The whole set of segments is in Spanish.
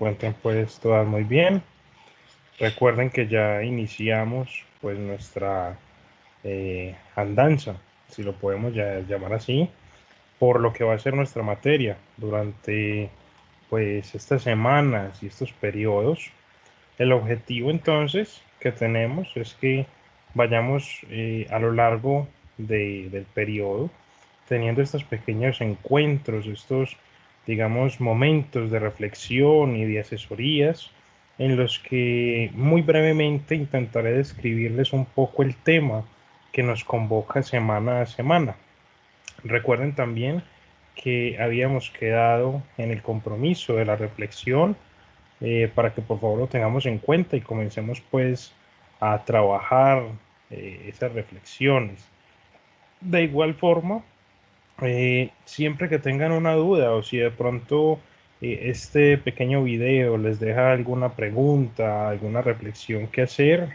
encuentren pues todas muy bien. Recuerden que ya iniciamos pues nuestra andanza, si lo podemos ya llamar así, por lo que va a ser nuestra materia durante pues estas semanas y estos periodos. El objetivo entonces que tenemos es que vayamos a lo largo del periodo teniendo estos pequeños encuentros, estos, digamos, momentos de reflexión y de asesorías en los que muy brevemente intentaré describirles un poco el tema que nos convoca semana a semana. Recuerden también que habíamos quedado en el compromiso de la reflexión para que por favor lo tengamos en cuenta y comencemos pues a trabajar esas reflexiones. De igual forma, siempre que tengan una duda o si de pronto este pequeño video les deja alguna pregunta, alguna reflexión que hacer,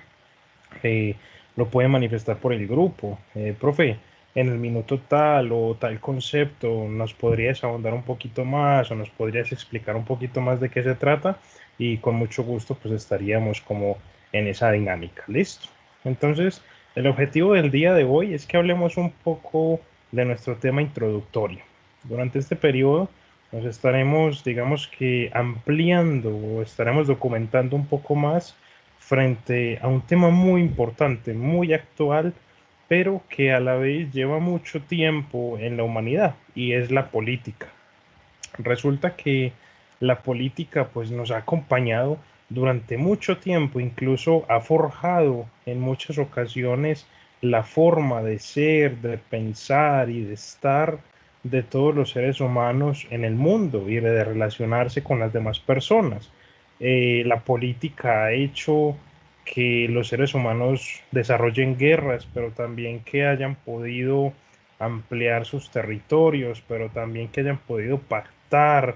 eh, lo pueden manifestar por el grupo. Profe, en el minuto tal o tal concepto, ¿nos podrías ahondar un poquito más o nos podrías explicar un poquito más de qué se trata? Y con mucho gusto pues estaríamos como en esa dinámica. ¿Listo? Entonces, el objetivo del día de hoy es que hablemos un poco de nuestro tema introductorio. Durante este periodo nos estaremos, digamos que, ampliando o estaremos documentando un poco más frente a un tema muy importante, muy actual, pero que a la vez lleva mucho tiempo en la humanidad y es la política. Resulta que la política pues nos ha acompañado durante mucho tiempo, incluso ha forjado en muchas ocasiones la forma de ser, de pensar y de estar de todos los seres humanos en el mundo y de relacionarse con las demás personas. La política ha hecho que los seres humanos desarrollen guerras, pero también que hayan podido ampliar sus territorios, pero también que hayan podido pactar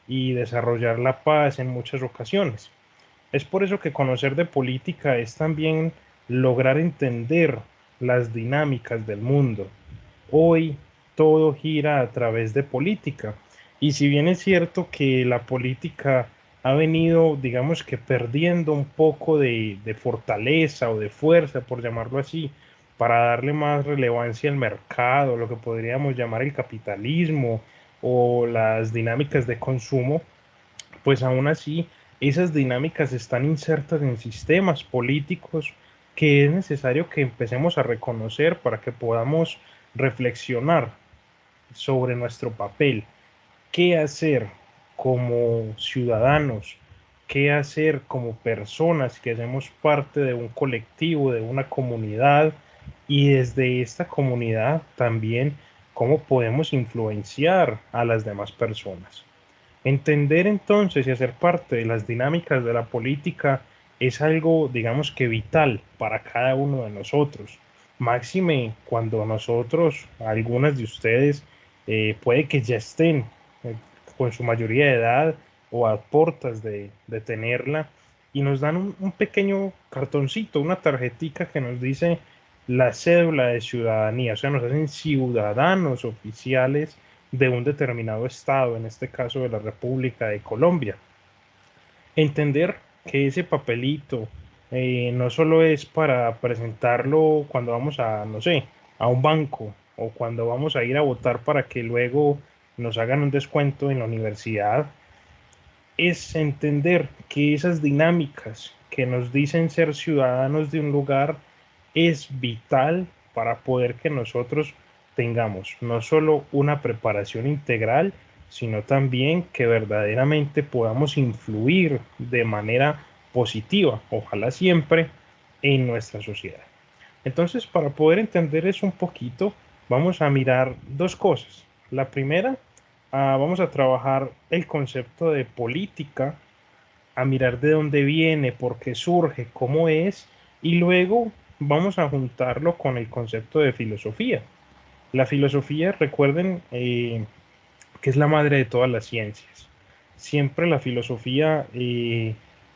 y desarrollar la paz en muchas ocasiones. Es por eso que conocer de política es también lograr entender las dinámicas del mundo. Hoy todo gira a través de política. Y si bien es cierto que la política ha venido, digamos que perdiendo un poco de fortaleza o de fuerza, por llamarlo así, para darle más relevancia al mercado, lo que podríamos llamar el capitalismo o las dinámicas de consumo, pues aún así esas dinámicas están insertas en sistemas políticos que es necesario que empecemos a reconocer para que podamos reflexionar sobre nuestro papel, qué hacer como ciudadanos, qué hacer como personas que hacemos parte de un colectivo, de una comunidad, y desde esta comunidad también cómo podemos influenciar a las demás personas. Entender entonces y hacer parte de las dinámicas de la política es algo, digamos que vital para cada uno de nosotros. Máxime cuando nosotros, algunas de ustedes, puede que ya estén eh, con su mayoría de edad o a portas de tenerla y nos dan un pequeño cartoncito, una tarjetica que nos dice la cédula de ciudadanía, o sea, nos hacen ciudadanos oficiales de un determinado estado, en este caso de la República de Colombia. Entender que ese papelito no solo es para presentarlo cuando vamos a, no sé, a un banco o cuando vamos a ir a votar para que luego nos hagan un descuento en la universidad, es entender que esas dinámicas que nos dicen ser ciudadanos de un lugar es vital para poder que nosotros tengamos no solo una preparación integral, sino también que verdaderamente podamos influir de manera positiva, ojalá siempre, en nuestra sociedad. Entonces, para poder entender eso un poquito, vamos a mirar dos cosas. La primera, vamos a trabajar el concepto de política, a mirar de dónde viene, por qué surge, cómo es, y luego vamos a juntarlo con el concepto de filosofía. La filosofía, recuerden, que es la madre de todas las ciencias. Siempre la filosofía,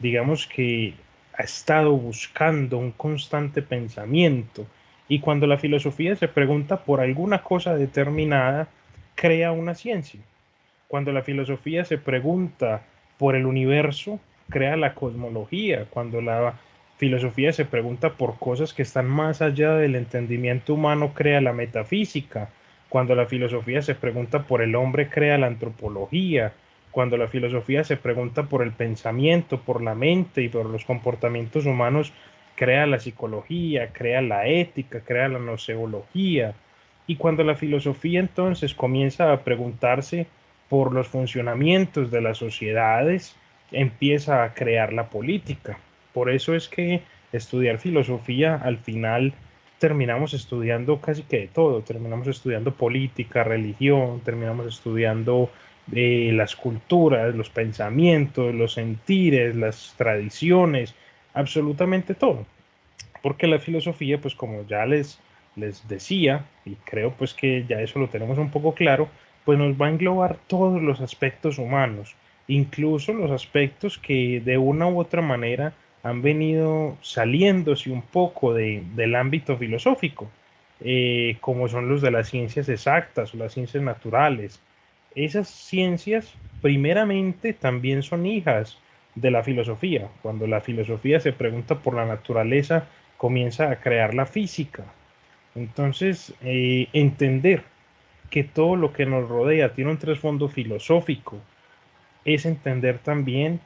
digamos que ha estado buscando un constante pensamiento y cuando la filosofía se pregunta por alguna cosa determinada, crea una ciencia. Cuando la filosofía se pregunta por el universo, crea la cosmología. Cuando la filosofía se pregunta por cosas que están más allá del entendimiento humano, crea la metafísica. Cuando la filosofía se pregunta por el hombre, crea la antropología. Cuando la filosofía se pregunta por el pensamiento, por la mente y por los comportamientos humanos, crea la psicología, crea la ética, crea la noceología. Y cuando la filosofía entonces comienza a preguntarse por los funcionamientos de las sociedades, empieza a crear la política. Por eso es que estudiar filosofía al final terminamos estudiando casi que de todo, terminamos estudiando política, religión, terminamos estudiando las culturas, los pensamientos, los sentires, las tradiciones, absolutamente todo. Porque la filosofía, pues como ya les decía, y creo pues que ya eso lo tenemos un poco claro, pues nos va a englobar todos los aspectos humanos, incluso los aspectos que de una u otra manera han venido saliéndose un poco del ámbito filosófico, como son los de las ciencias exactas o las ciencias naturales. Esas ciencias primeramente también son hijas de la filosofía. Cuando la filosofía se pregunta por la naturaleza, comienza a crear la física. Entonces, entender que todo lo que nos rodea tiene un trasfondo filosófico es entender también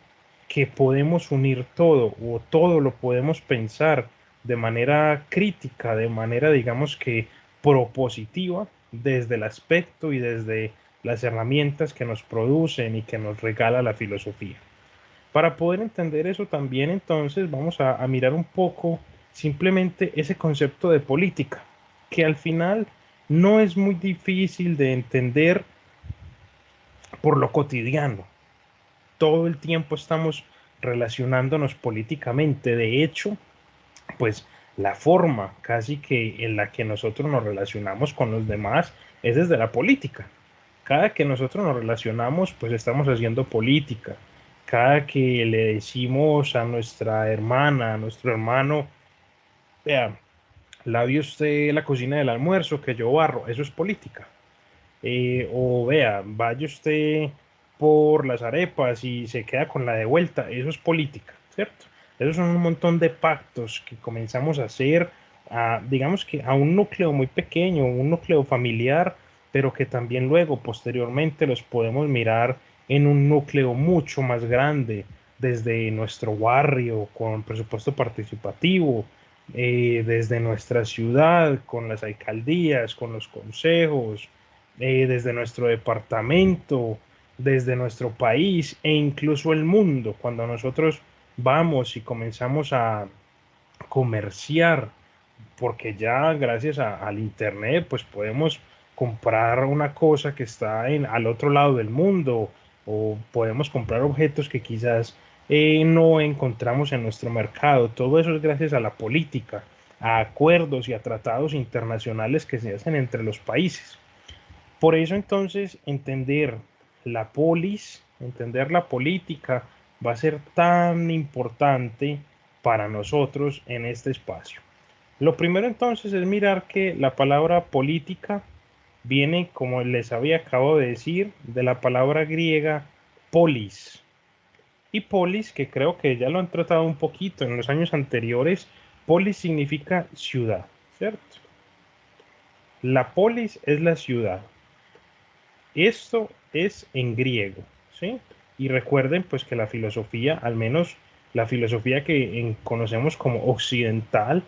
que podemos unir todo o todo lo podemos pensar de manera crítica, de manera, digamos que propositiva, desde el aspecto y desde las herramientas que nos producen y que nos regala la filosofía. Para poder entender eso también, entonces, vamos a mirar un poco simplemente ese concepto de política, que al final no es muy difícil de entender por lo cotidiano. Todo el tiempo estamos relacionándonos políticamente. De hecho, pues la forma casi que en la que nosotros nos relacionamos con los demás es desde la política. Cada que nosotros nos relacionamos, pues estamos haciendo política. Cada que le decimos a nuestra hermana, a nuestro hermano, vea, lave usted la cocina del almuerzo que yo barro, eso es política. O vea, vaya usted por las arepas y se queda con la de vuelta, eso es política, ¿cierto? Esos son un montón de pactos que comenzamos a hacer, digamos que a un núcleo muy pequeño, un núcleo familiar, pero que también luego, posteriormente, los podemos mirar en un núcleo mucho más grande, desde nuestro barrio, con presupuesto participativo, desde nuestra ciudad, con las alcaldías, con los consejos, desde nuestro departamento, desde nuestro país e incluso el mundo. Cuando nosotros vamos y comenzamos a comerciar, porque ya gracias al internet pues podemos comprar una cosa que está al otro lado del mundo o podemos comprar objetos que quizás no encontramos en nuestro mercado. Todo eso es gracias a la política, a acuerdos y a tratados internacionales que se hacen entre los países. Por eso entonces entender la política va a ser tan importante para nosotros en este espacio. Lo primero entonces es mirar que la palabra política viene, como les había acabado de decir, de la palabra griega polis. Y polis, que creo que ya lo han tratado un poquito en los años anteriores, polis significa ciudad, ¿cierto? La polis es la ciudad. Esto es en griego, ¿sí? Y recuerden pues que la filosofía, al menos la filosofía que conocemos como occidental,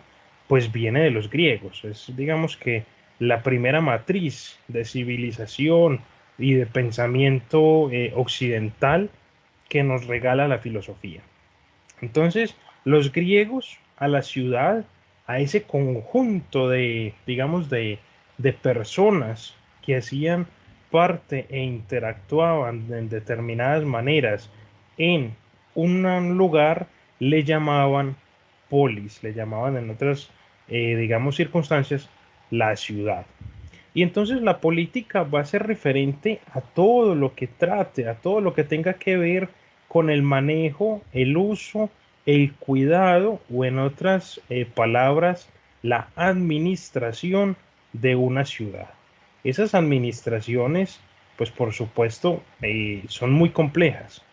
pues viene de los griegos. Es digamos que la primera matriz de civilización y de pensamiento occidental que nos regala la filosofía. Entonces, los griegos a la ciudad, a ese conjunto de, digamos, de personas que hacían parte e interactuaban en determinadas maneras en un lugar, le llamaban polis, le llamaban en otras, digamos, circunstancias, la ciudad. Y entonces la política va a ser referente a todo lo que trate, a todo lo que tenga que ver con el manejo, el uso, el cuidado o en otras palabras, la administración de una ciudad. Esas administraciones, pues por supuesto, son muy complejas.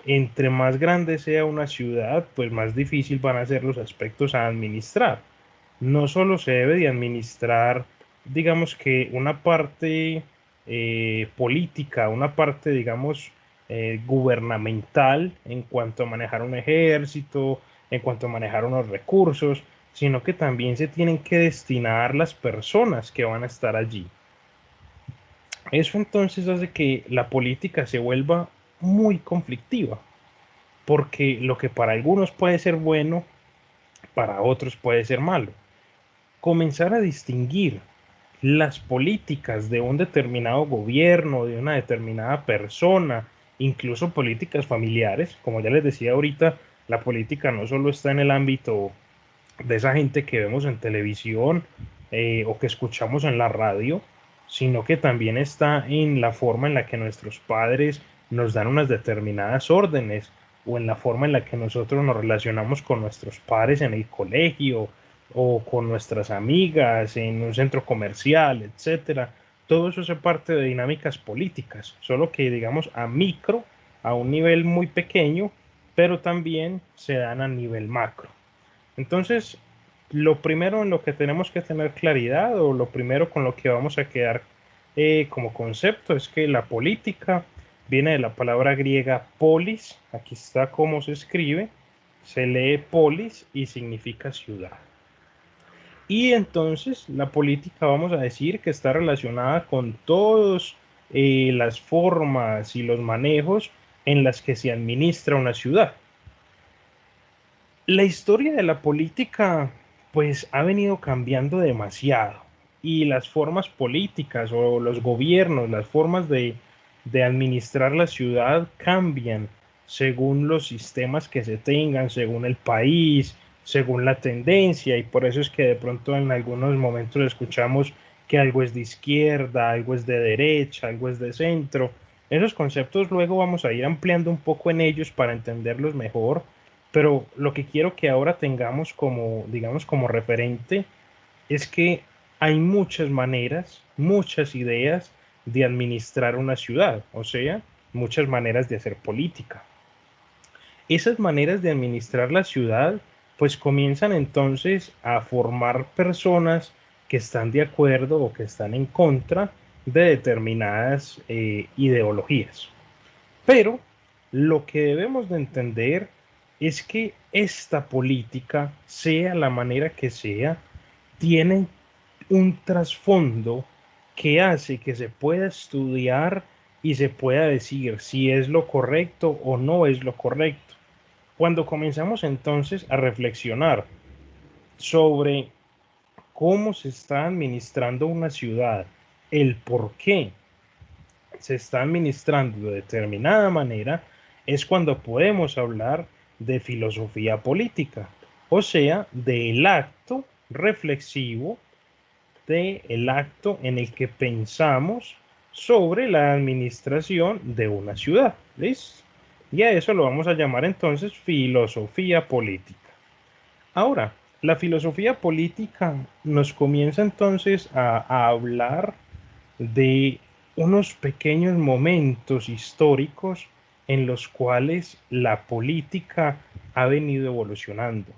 entre más grande sea una ciudad, pues más difícil van a ser los aspectos a administrar. No solo se debe de administrar, digamos que una parte política, una parte, digamos, gubernamental en cuanto a manejar un ejército, en cuanto a manejar unos recursos, sino que también se tienen que destinar las personas que van a estar allí. Eso entonces hace que la política se vuelva muy conflictiva, porque lo que para algunos puede ser bueno, para otros puede ser malo. Comenzar a distinguir las políticas de un determinado gobierno, de una determinada persona, incluso políticas familiares, como ya les decía ahorita, la política no solo está en el ámbito de esa gente que vemos en televisión o que escuchamos en la radio, sino que también está en la forma en la que nuestros padres nos dan unas determinadas órdenes o en la forma en la que nosotros nos relacionamos con nuestros padres en el colegio o con nuestras amigas en un centro comercial, etcétera. Todo eso es parte de dinámicas políticas, solo que digamos a micro, a un nivel muy pequeño, pero también se dan a nivel macro. Entonces, lo primero en lo que tenemos que tener claridad o lo primero con lo que vamos a quedar como concepto es que la política viene de la palabra griega polis, aquí está cómo se escribe, se lee polis y significa ciudad. Y entonces la política vamos a decir que está relacionada con todas las formas y los manejos en las que se administra una ciudad. La historia de la política pues ha venido cambiando demasiado y las formas políticas o los gobiernos, las formas de administrar la ciudad cambian según los sistemas que se tengan, según el país, según la tendencia y por eso es que de pronto en algunos momentos escuchamos que algo es de izquierda, algo es de derecha, algo es de centro. Esos conceptos luego vamos a ir ampliando un poco en ellos para entenderlos mejor, pero lo que quiero que ahora tengamos como, digamos, como referente es que hay muchas maneras, muchas ideas de administrar una ciudad, o sea, muchas maneras de hacer política. Esas maneras de administrar la ciudad, pues comienzan entonces a formar personas que están de acuerdo o que están en contra de determinadas ideologías. Pero lo que debemos de entender es que esta política, sea la manera que sea, tiene un trasfondo que hace que se pueda estudiar y se pueda decir si es lo correcto o no es lo correcto. Cuando comenzamos entonces a reflexionar sobre cómo se está administrando una ciudad, el por qué se está administrando de determinada manera, es cuando podemos hablar de filosofía política, o sea, del acto reflexivo, del acto en el que pensamos sobre la administración de una ciudad. ¿Listo? Y a eso lo vamos a llamar entonces filosofía política. Ahora, la filosofía política nos comienza entonces a hablar de unos pequeños momentos históricos en los cuales la política ha venido evolucionando.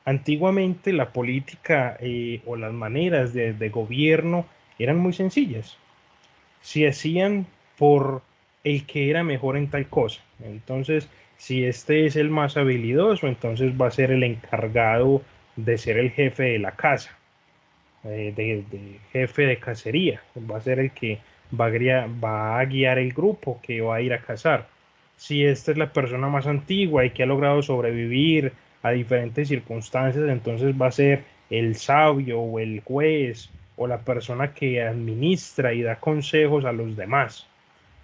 Antiguamente la política o las maneras de gobierno eran muy sencillas. Se hacían por el que era mejor en tal cosa. Entonces, si este es el más habilidoso, entonces va a ser el encargado de ser el jefe de la casa, de jefe de cacería, va a ser el que va a guiar el grupo que va a ir a cazar. Si esta es la persona más antigua y que ha logrado sobrevivir a diferentes circunstancias, entonces va a ser el sabio o el juez o la persona que administra y da consejos a los demás.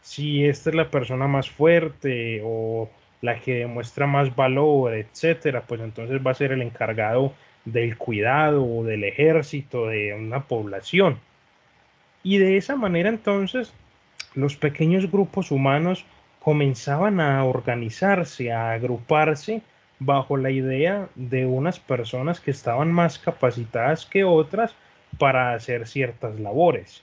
Si esta es la persona más fuerte o la que demuestra más valor, etcétera, pues entonces va a ser el encargado del cuidado o del ejército de una población. Y de esa manera entonces los pequeños grupos humanos comenzaban a organizarse, a agruparse bajo la idea de unas personas que estaban más capacitadas que otras para hacer ciertas labores.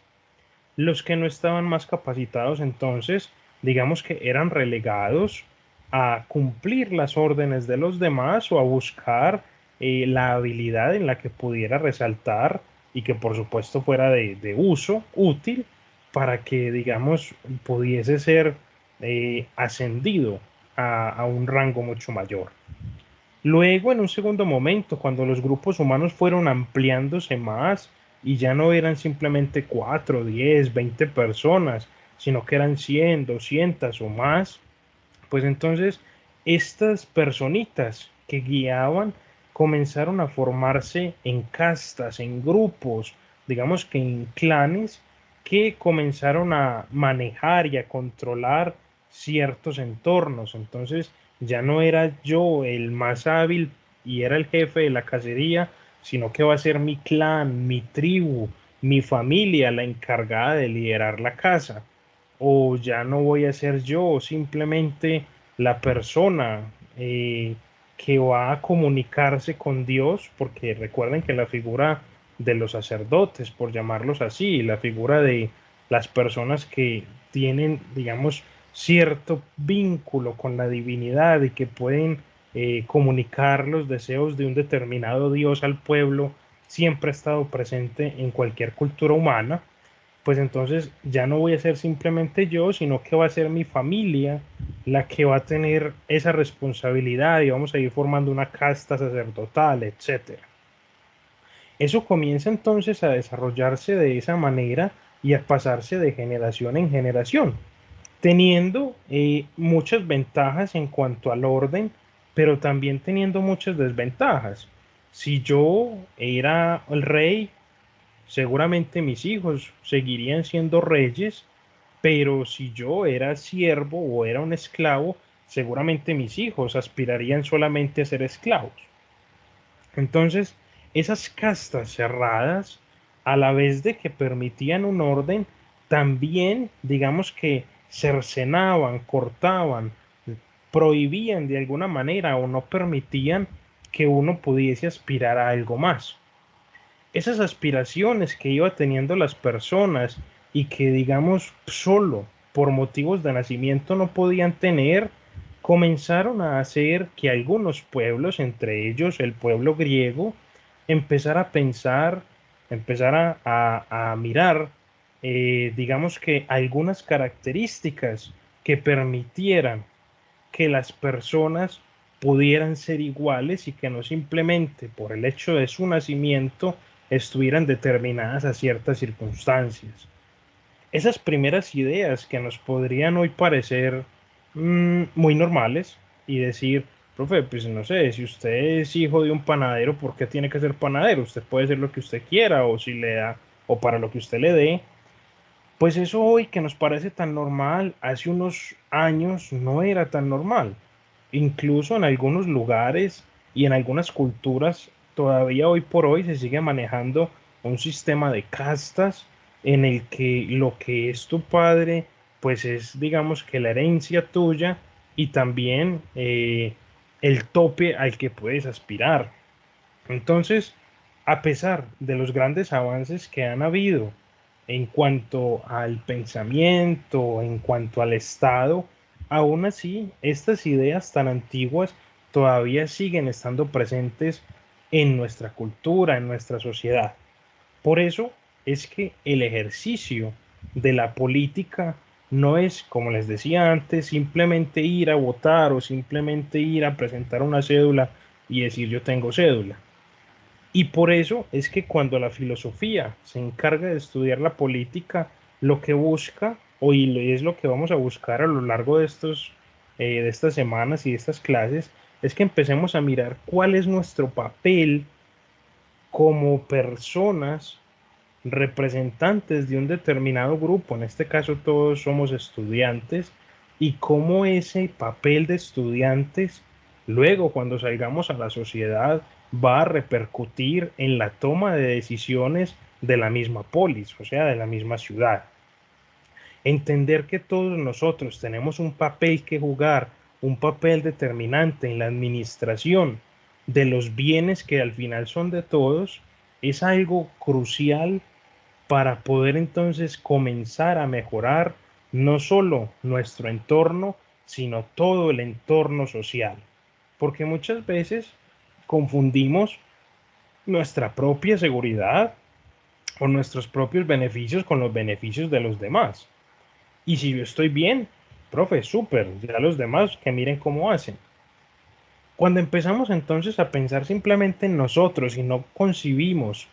Los que no estaban más capacitados entonces, digamos que eran relegados a cumplir las órdenes de los demás o a buscar la habilidad en la que pudiera resaltar y que por supuesto fuera de uso útil para que, digamos, pudiese ser ascendido a un rango mucho mayor. Luego, en un segundo momento, cuando los grupos humanos fueron ampliándose más y ya no eran simplemente 4, 10, 20 personas, sino que eran 100, 200 o más, pues entonces estas personitas que guiaban comenzaron a formarse en castas, en grupos, digamos que en clanes, que comenzaron a manejar y a controlar ciertos entornos. Entonces ya no era yo el más hábil y era el jefe de la cacería, sino que va a ser mi clan, mi tribu, mi familia la encargada de liderar la caza. O ya no voy a ser yo simplemente la persona que va a comunicarse con Dios, porque recuerden que la figura de los sacerdotes, por llamarlos así, la figura de las personas que tienen, digamos, cierto vínculo con la divinidad y que pueden comunicar los deseos de un determinado Dios al pueblo, siempre ha estado presente en cualquier cultura humana. Pues entonces ya no voy a ser simplemente yo, sino que va a ser mi familia la que va a tener esa responsabilidad y vamos a ir formando una casta sacerdotal, etcétera. Eso comienza entonces a desarrollarse de esa manera y a pasarse de generación en generación, teniendo muchas ventajas en cuanto al orden, pero también teniendo muchas desventajas. Si yo era el rey, seguramente mis hijos seguirían siendo reyes, pero si yo era siervo o era un esclavo, seguramente mis hijos aspirarían solamente a ser esclavos. Entonces, esas castas cerradas, a la vez de que permitían un orden, también, digamos que cercenaban, cortaban, prohibían de alguna manera o no permitían que uno pudiese aspirar a algo más. Esas aspiraciones que iba teniendo las personas y que, digamos, solo por motivos de nacimiento no podían tener, comenzaron a hacer que algunos pueblos, entre ellos el pueblo griego, empezara a pensar, empezara a mirar, digamos que algunas características que permitieran que las personas pudieran ser iguales y que no simplemente por el hecho de su nacimiento estuvieran determinadas a ciertas circunstancias. Esas primeras ideas que nos podrían hoy parecer muy normales y decir, profe, pues no sé, si usted es hijo de un panadero, ¿por qué tiene que ser panadero? Usted puede ser lo que usted quiera o si le da o para lo que usted le dé. Pues eso hoy que nos parece tan normal, hace unos años no era tan normal. Incluso en algunos lugares y en algunas culturas, todavía hoy por hoy se sigue manejando un sistema de castas en el que lo que es tu padre, pues es, digamos que la herencia tuya y también el tope al que puedes aspirar. Entonces, a pesar de los grandes avances que han habido en cuanto al pensamiento, en cuanto al Estado, aún así, estas ideas tan antiguas todavía siguen estando presentes en nuestra cultura, en nuestra sociedad. Por eso es que el ejercicio de la política no es, como les decía antes, simplemente ir a votar o simplemente ir a presentar una cédula y decir yo tengo cédula. Y por eso es que cuando la filosofía se encarga de estudiar la política, lo que busca, y es lo que vamos a buscar a lo largo de estas semanas y de estas clases, es que empecemos a mirar cuál es nuestro papel como personas representantes de un determinado grupo, en este caso todos somos estudiantes, y cómo ese papel de estudiantes, luego cuando salgamos a la sociedad, va a repercutir en la toma de decisiones de la misma polis, o sea, de la misma ciudad. Entender que todos nosotros tenemos un papel que jugar, un papel determinante en la administración de los bienes que al final son de todos, es algo crucial para poder entonces comenzar a mejorar no solo nuestro entorno, sino todo el entorno social. Porque muchas veces confundimos nuestra propia seguridad o nuestros propios beneficios con los beneficios de los demás. Y si yo estoy bien, profe, súper, ya los demás que miren cómo hacen. Cuando empezamos entonces a pensar simplemente en nosotros y no concebimos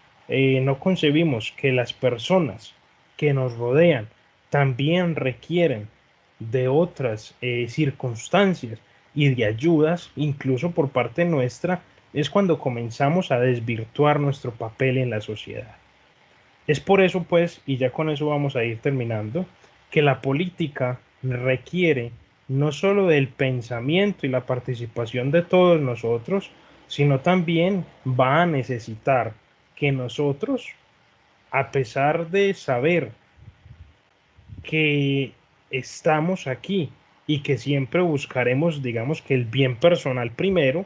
que las personas que nos rodean también requieren de otras circunstancias y de ayudas, incluso por parte nuestra, es cuando comenzamos a desvirtuar nuestro papel en la sociedad. Es por eso, pues, y ya con eso vamos a ir terminando, que la política requiere no solo del pensamiento y la participación de todos nosotros, sino también va a necesitar que nosotros, a pesar de saber que estamos aquí y que siempre buscaremos, digamos que el bien personal primero,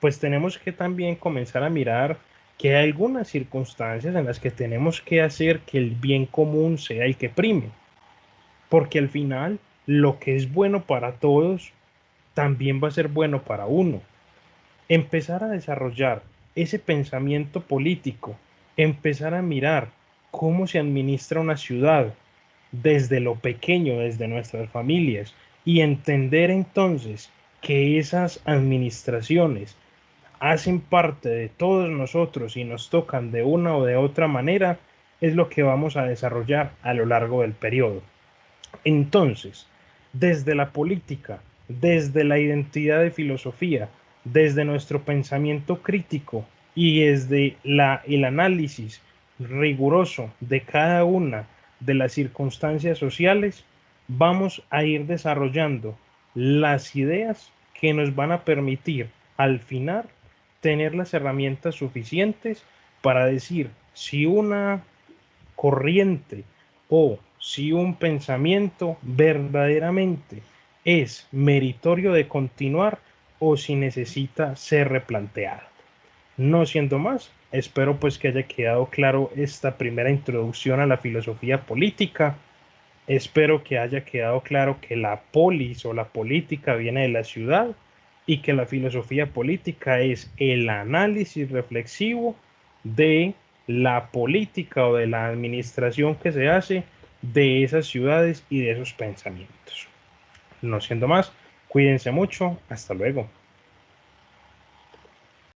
pues tenemos que también comenzar a mirar que hay algunas circunstancias en las que tenemos que hacer que el bien común sea el que prime, porque al final lo que es bueno para todos también va a ser bueno para uno. Empezar a desarrollar ese pensamiento político, empezar a mirar cómo se administra una ciudad desde lo pequeño, desde nuestras familias, y entender entonces que esas administraciones hacen parte de todos nosotros y nos tocan de una o de otra manera, es lo que vamos a desarrollar a lo largo del periodo. Entonces, desde la política, desde la identidad de filosofía, desde nuestro pensamiento crítico y desde el análisis riguroso de cada una de las circunstancias sociales, vamos a ir desarrollando las ideas que nos van a permitir al final tener las herramientas suficientes para decir si una corriente o si un pensamiento verdaderamente es meritorio de continuar o si necesita ser replanteado. No siendo más, espero pues que haya quedado claro esta primera introducción a la filosofía política. Espero que haya quedado claro que la polis o la política viene de la ciudad y que la filosofía política es el análisis reflexivo de la política o de la administración que se hace de esas ciudades y de esos pensamientos. No siendo más, cuídense mucho, hasta luego.